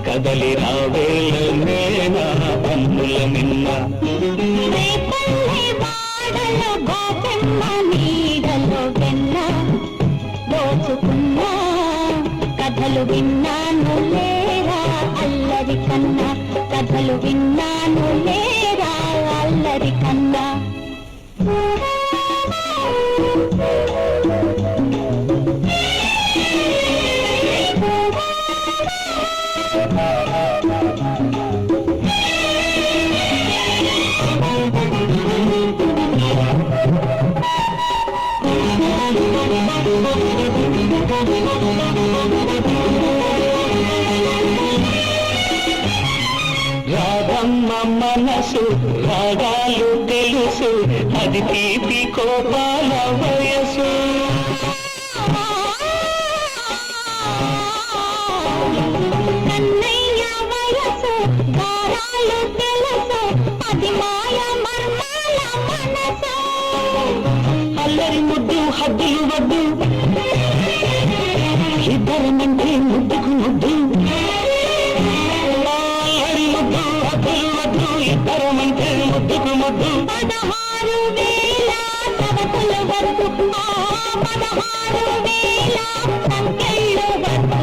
కదలి రావేళనే నా కన్నుల మిన్న వాడలో గోపెమ్మ నీడలో వెన్న దోచుకున్నా కథలు విన్నాను లేరా అల్లరి కన్నా కథలు విన్నాను లేరా అల్లరి కన్నా రాగమ్మ మనసు రాగాలు తెలుసు అది తీపి కోపాల వయసు కన్నయ్య వయసు గారాలు తెలుసు అది మాయ మర్మాల మనసు అల్లరి ముద్దు హద్దులు వద్దు ఇద్దరమంటే ముద్దుకు ముద్దు అల్లరి ముద్దు హద్దులు వద్దు ఇద్దరమంటే ముద్దుకు ముద్దు 16,000 సవతులు వద్దు 16,000 సంఖ్యలు వద్దు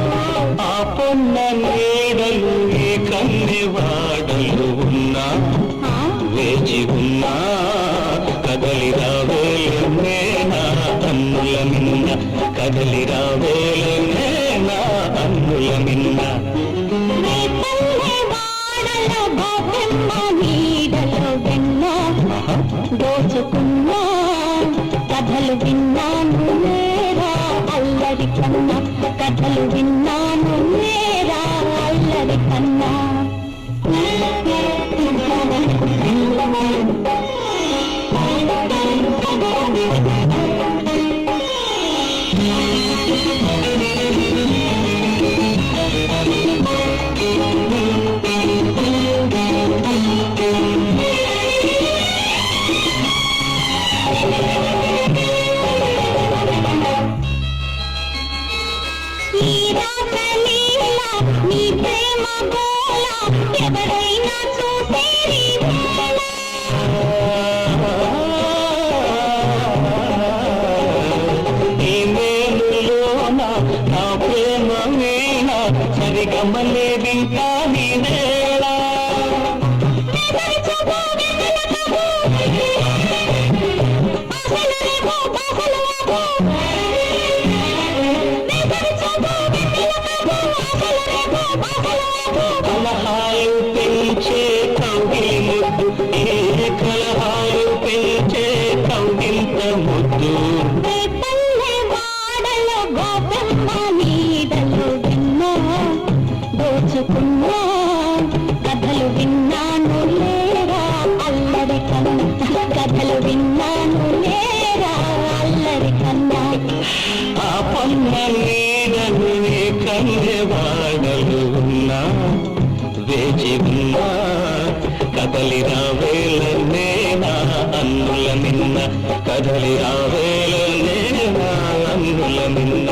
ఆ పొన్న నీడలు ఈ కన్నెవాడలు ఉన్నా వేచి ఉన్నా కదలి రావేలనే నా అన్నుల మిన్న కదలి రావేలనే నా అన్నుల మిన్న వాడలో గోపెమ్మ నీడలో వెన్న దోచుకున్నా కథలు విన్నాను లేరా అల్లరి కన్నా కథలు విన్నాను లేరా అల్లరి కన్నా నీ ప్రేమ గోళ ఎవరైనా చూసేది ఈ మేలులోన నా ప్రేమ వీణ సరిగమలే వింటా నీ నేల కలహాలు పెంచే కౌగిలి ముద్దు ఏ కలహాలు పెంచే కౌగిలింత ముద్దు వాడలో గోపెమ్మ నీడలో విన్నా దోచుకున్నా కథలు విన్నాను లేరా అల్లరి కన్నా కథలు విన్నాను లేరా అల్లరి కన్నా ఆ పొన్న నీడలు ఏ కన్నెవాడలు ఉన్నా వేచి ఉన్నా కదలి రావేలనే నా అన్నుల మిన్న కదలి రావేలనే నా అన్నుల మిన్న